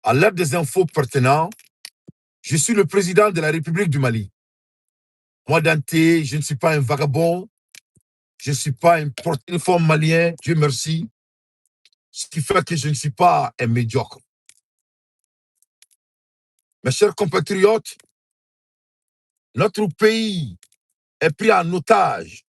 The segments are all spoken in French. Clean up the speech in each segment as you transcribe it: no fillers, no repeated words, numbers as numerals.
À l'heure des infos pertinentes, je suis le président de la République du Mali. Moi, Dante, je ne suis pas un vagabond, je ne suis pas un porte-uniforme malien, Dieu merci, ce qui fait que je ne suis pas un médiocre. Mes chers compatriotes, notre pays est pris en otage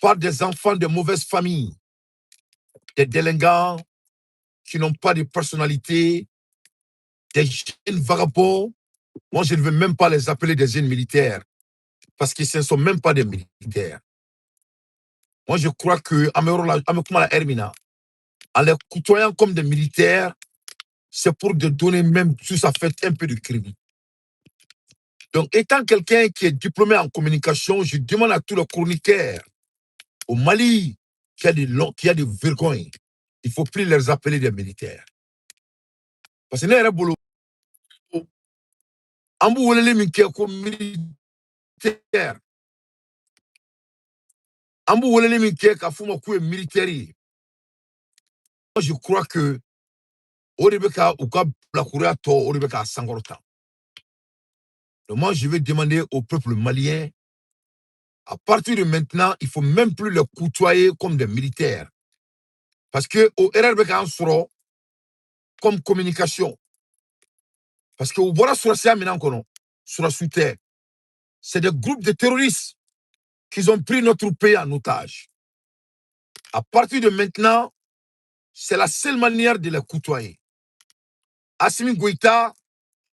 par des enfants de mauvaise famille, des délinquants qui n'ont pas de personnalité, des jeunes vagabonds. Moi, je ne veux même pas les appeler des jeunes militaires, parce que ce ne sont même pas des militaires. Moi, je crois que en les côtoyant comme des militaires, c'est pour de donner même tout ça fait un peu de crédit. Donc, étant quelqu'un qui est diplômé en communication, je demande à tous les chroniqueurs au Mali qui a des vergognes. Il ne faut plus les appeler des militaires. Parce que nous, comme militaire. Moi, je crois que moi, je vais demander au peuple malien, à partir de maintenant, il ne faut même plus les côtoyer comme des militaires. Parce que au RRBK sera comme communication. Parce que au Bora sur la c'est des groupes de terroristes qui ont pris notre pays en otage. À partir de maintenant, c'est la seule manière de les côtoyer. Assimi Goïta,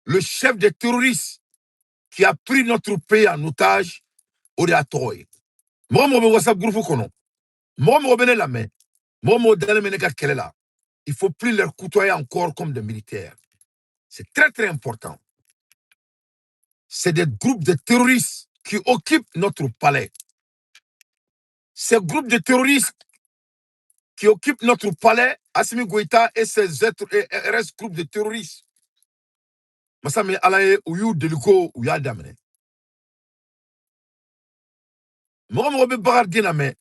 le chef des terroristes qui a pris notre pays en otage, Odiatoy. Moi, je WhatsApp groupe kono. Moi, je la main. Moi, il ne faut plus les côtoyer encore comme des militaires. C'est très, très important. C'est des groupes de terroristes qui occupent notre palais. Ces groupes de terroristes qui occupent notre palais, Assimi Goïta et ses autres RS groupes de terroristes. Masami Alaye Ouyou Deliko Ouya Damene. Moi, je bagar diname.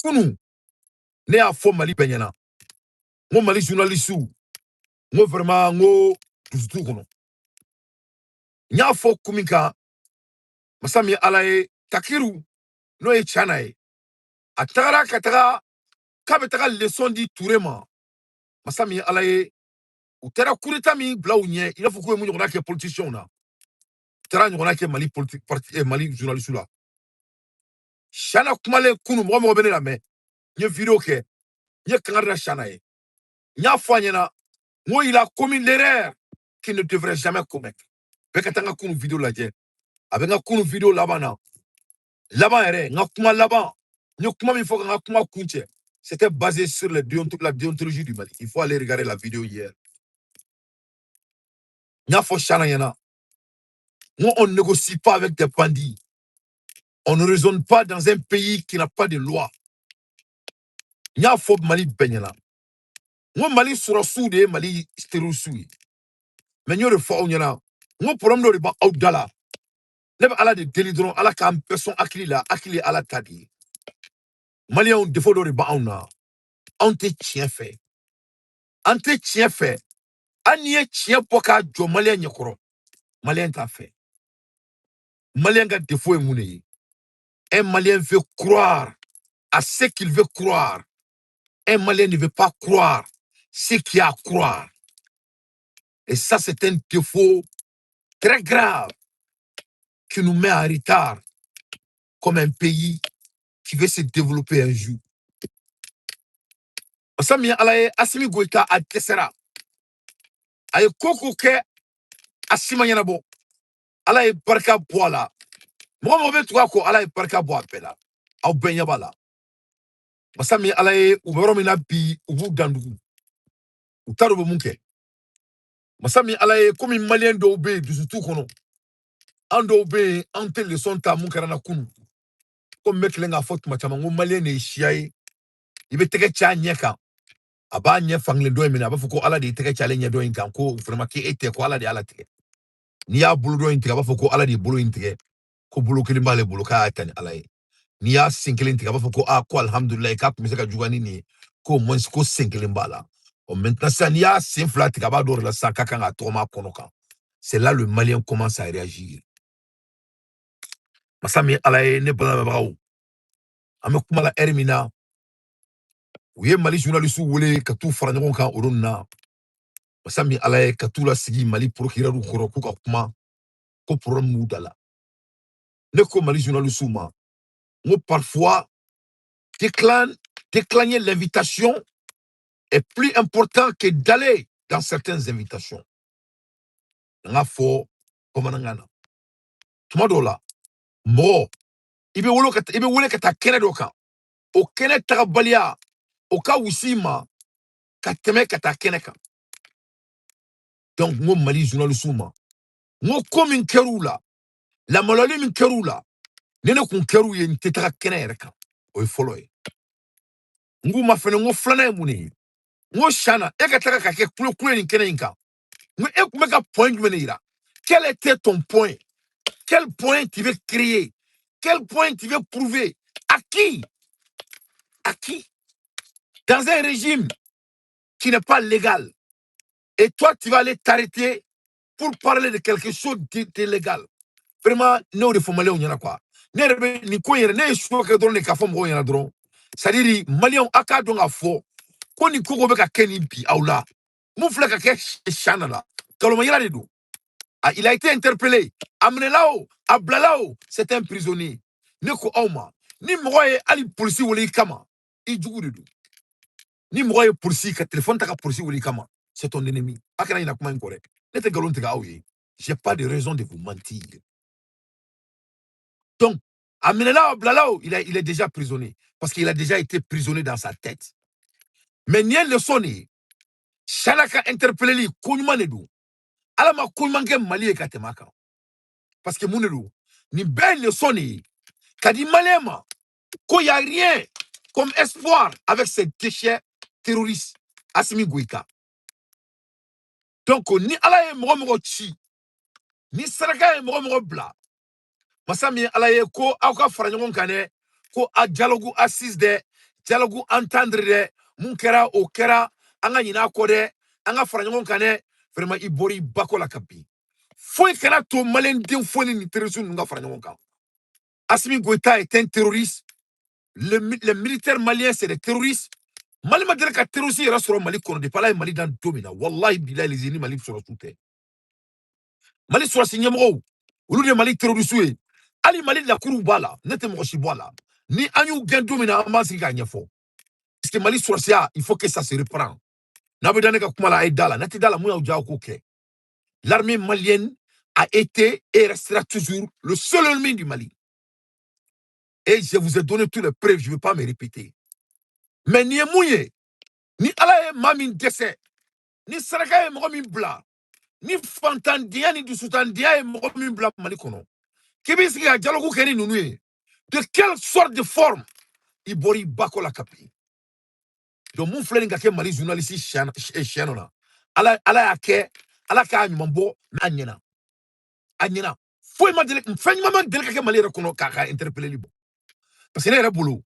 Kounou, ne a fo Mali Benyana. Moi, Mali journaliste. Moi, vraiment, moi, tout kono. Nya fo Kumika. Masami Alaye Takiru. No e chanae. Atara katara. Kabetara leçon di Tourema. Masami Alaye. Ou tera kurita mi bla ou nye. Il faut que nous ayons des politiciens là. Tera nous ayons Mali politique parti Mali journaliste là. Chana kumale kunu mo bene la me. Nye vidéo ke. Nye kangara chana e. Nya fanyena. Moi il a commis l'erreur qu'il ne devrait jamais commettre. Bekatanga kunu vidéo la je. Avec un kunu vidéo là-bas. Là-bas ere, nga kuma là-bas. Nye kuma mi faut nga kuma kunche. C'était basé sur la déontologie du Mali. Il faut aller regarder la vidéo hier. Nya fo chana yana. Nous, on ne négocie pas avec des bandits. On ne raisonne pas dans un pays qui n'a pas de loi. Il y a un Mali Benyana. Nous, Mali sera sous de Mali stérousou. Mais nous, le faux, nous, problème de riba Aoudala. Nous, ala de délidron, ala kam personne akili ala tadi. Mali ont défaut de riba Aouna. On te tient fait. On te tient fait. Anye tient pour qu'à jo Malien nyokoro. Malien t'a fait. Malien a défaut et mouné. Un Malien veut croire à ce qu'il veut croire. Un Malien ne veut pas croire ce qu'il y a à croire. Et ça, c'est un défaut très grave qui nous met en retard comme un pays qui veut se développer un jour. Asami alaye Assimi Goïta a Tessera. Aye koko ke Assima Yanabo. Alaye barka boala. Moi, je vais ko alaye barka boa pela. Au benyabala. Asami alaye uberomina bi ubu dandugu. Utarobo munke. Masami alaye comme malien do be du tout kono. Ando be ante le son ta mun karana kunu. Comme meklenga fot machama ngo malien ne shiai. Ibe teke cha nyeka. Aba nye fangle do emina ba fuko ala de teke cha le nye do inkan ko vraiment ki ete ko ala de ala teke. Ni ya bulu do intika ba fuko ala de bulu intike. Ko bulu kilimba le bulu ka atani alaye. Ni ya sinkele intika ba fuko ko alhamdulillah ka kumisa ka jugani ni ko mons ko sinkele mbala. Maintenant, ça n'y a c'est flat kabador la sa kakanga toma konoka. C'est là le Malien commence à réagir. Masami alaye ne bala babaw. Ame kumala ermina. Ouye Mali journaliste wole ka tout fara ɲɔgɔn kan olu na. Masami alaye ka tout la sigi Mali procureur kɔrɔ ko ka kuma ko problème m'u dala. Ne ko Mali journaliste ma. Ngo parfois décliner l'invitation est plus important que d'aller dans certaines invitations. Nga fo komanangana. Tuma do la. Mo ibe wole ka ta kene do kan. O kene tagabalia o ka usima ka teme ka ta kene kan. Donc ngo Mali journaliste ma. Ngo komin kerula. La malali min kerula. Nene kun keru ye nte taga kene yere kan. O folo ye. Ngu ma fene ngo flana muni. Ngo shana e ka taga ka ke kule ni kene inka. Ngo e kuma ka point jumɛn ira. Quel était ton point? Quel point tu veux créer? Quel point tu veux prouver? À qui? À qui? Dans un régime qui n'est pas légal. Et toi, tu vas aller t'arrêter pour parler de quelque chose d'illégal. Vraiment, nous, les Maliens, on y en a quoi? Ni ko yere ne so ka dron ne ka fo mo yana dron. C'est-à-dire Maliens aka don a fo. Ko ni ko be ka keni bi aula. Mon frère ka ke chana la. Kaloma yala de do. Ah, il a été interpellé. Amenelao, Ablalao, c'est un prisonnier. Ne ko auma. Ni moye ali police woli kama. I jugu de do. Ni moye police ka téléphone ta ka police woli kama. C'est ton ennemi. Akana ina kuma incorrect. Ne te galon te ga aouye. J'ai pas de raison de vous mentir. Donc, Amenelao, Ablalao, il est déjà prisonnier. Parce qu'il a déjà été prisonnier dans sa tête. Mais Niel le sonné. Shalaka interpellé li Kounymanedou. Alama Kounymangé Mali et Katemaka. Parce que Mounedou, ni ben le sonné. Kadi Malema. Qu'il n'y a rien comme espoir avec ces déchets terroristes. Assimi Gouika. Donc, ni Alaye Mromo Chi. Ni Saraka Mromo Bla. Masami Alaye ko Auka Franyon Kane. Ko a dialogue assise de. Dialogue entendre de. Munkera au Kera. Anga Yina Kode. Anga Franyon Kane. Vraiment, Ibori Bako la Kapi. Faut que to Malien din faut ni terrorisme nga Franyon Kane. Assimi Gouika est un terroriste. Les militaires maliens, c'est des terroristes. Mali ma dire que terroriste il reste au Mali qu'on ne pas Mali dans domina. Wallahi billahi les ennemis Mali sur tout terre. Mali sur signé mo. Ou le Mali terroriste. Ali Mali la cour bala, nete mo chibala. Ni anyu gain domina amasi gagner fort. Parce que Mali sur ça, il faut que ça se reprend. N'abedane ka kuma la aidala, nati dala mu ya uja koke. L'armée malienne a été et restera toujours le seul ennemi du Mali. Et je vous ai donné tous les preuves, je ne vais pas me répéter. Mais ni mouye, ni alaye mamin dese, ni saraka momin bla, ni fantandia ni dusutandia momin bla malikono. Kibisi ya dialogue keni nunue. De quelle sorte de forme ibori bako la kapi. Donc mon frère ngake mali journaliste chianona. Ala yake, ala ka nyumbo anyena. Anyena. Faut ma dele, fany mama dele kake mali rekono ka interpeller libo. Parce que ne bolo.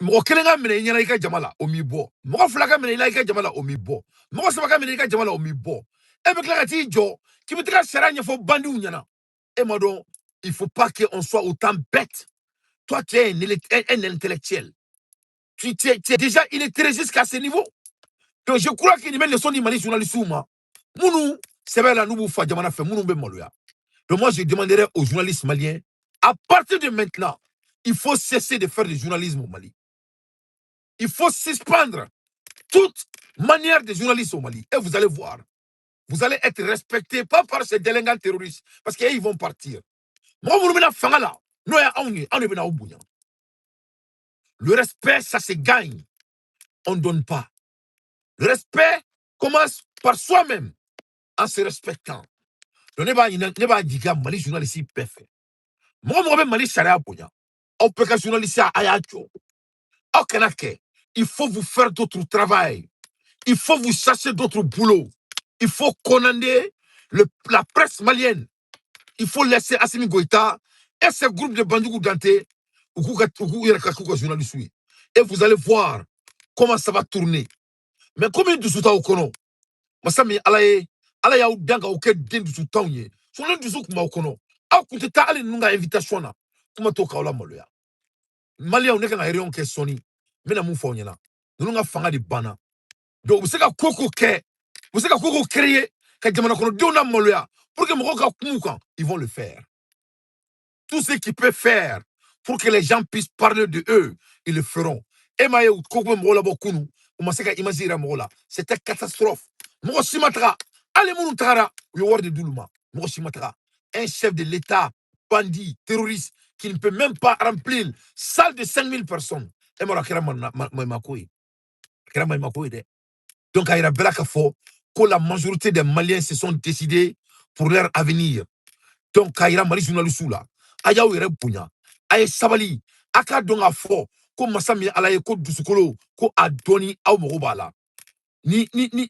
Mo kelenga mene nyana ika jamala omibo. Mo flaka mene ika jamala omibo. Mo sabaka mene ika jamala omibo. E be klaka ti jo, ki be tra seranya fo bandi nyana. Et moi donc, il faut pas qu'on soit autant bête. Toi tu es un intellectuel. Tu es déjà illettré jusqu'à ce niveau. Donc je crois qu'il met le son du Mali journaliste souma. Mounou, c'est vrai la nouveau fa jamana fait mounou be maloya. Donc moi je demanderai aux journalistes maliens à partir de maintenant, il faut cesser de faire du journalisme au Mali. Il faut suspendre toute manière de journalisme au Mali. Et vous allez voir, vous allez être respectés, pas par ces délinquants terroristes, parce qu'ils vont partir. Le respect, ça se gagne. On ne donne pas. Le respect commence par soi-même, en se respectant. Donc, ne pas dire Mali journaliste parfait. Moi, Mali charia bonya. On peut que journaliste à ayacho. Il faut vous faire d'autres travail. Il faut vous chercher d'autres boulots. Il faut condamner la presse malienne. Il faut laisser Assimi Goïta et ce groupe de bandits dantés et vous allez voir comment ça va tourner. mais comme dusu ta okono masami alaye ala ya udanga oke den dusu tawye so na dusu kuma okono aw kuteta ali nunga invitation na kuma to kawla moloya malia oneka na erion ke soni mina mu fo nyina nunga fanga di bana do useka koko ke useka koko créer ka jamana kono dona moloya pour que mo ka kumu kan ils vont le faire tout ce qu'ils peuvent faire pour que les gens puissent parler de eux, ils le feront. Et maïe ou koko mo la bokunu, ou maseka imaginer mo la, c'était catastrophe. Mo simatra, allez moun tara, yo word de douluma. Mo simatra, un chef de l'État, bandit, terroriste, qui ne peut même pas remplir salle de 5000 personnes. Et mo la kera makoui. Kera makoui de. Donc, il y a que la majorité des Maliens se sont décidés pour leur avenir. Donc kayira mali journalistes la aya yere bunya ay sabali aka donga fo ko masami alaye ko dusukolo ko adoni aw mo bala ni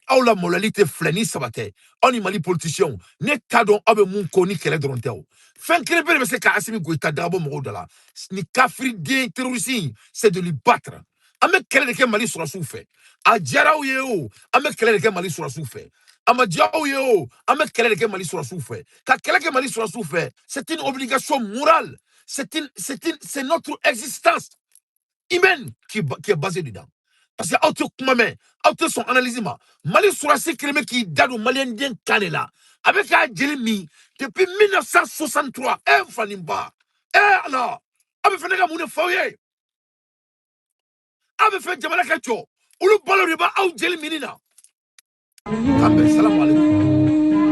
aw la moralité fleni sabate oni mali politicien ne kadon abe mun ko ni kele drontew fen krebe be se ka asimi goita dabo mo dala ni kafri de terroriste c'est de lui battre ame kele de ke mali sur soufe a jaraw ye o ame kele de ke mali sur soufe ama diaw ye o ame kele de ke mali sur soufe ka kele ke mali sur soufe c'est une obligation morale c'est notre existence humaine qui est basée dedans. Parce que auto kumame, auto son analyse ma. Mali surasi kreme qui dado malien dien kanela. Avec un djelimi depuis 1963. Fanimba. Alors, avec fait nga moune foye. Avec fait jamana kacho. Ulu balo riba au djelimi nina. Kambe, salam alaikum.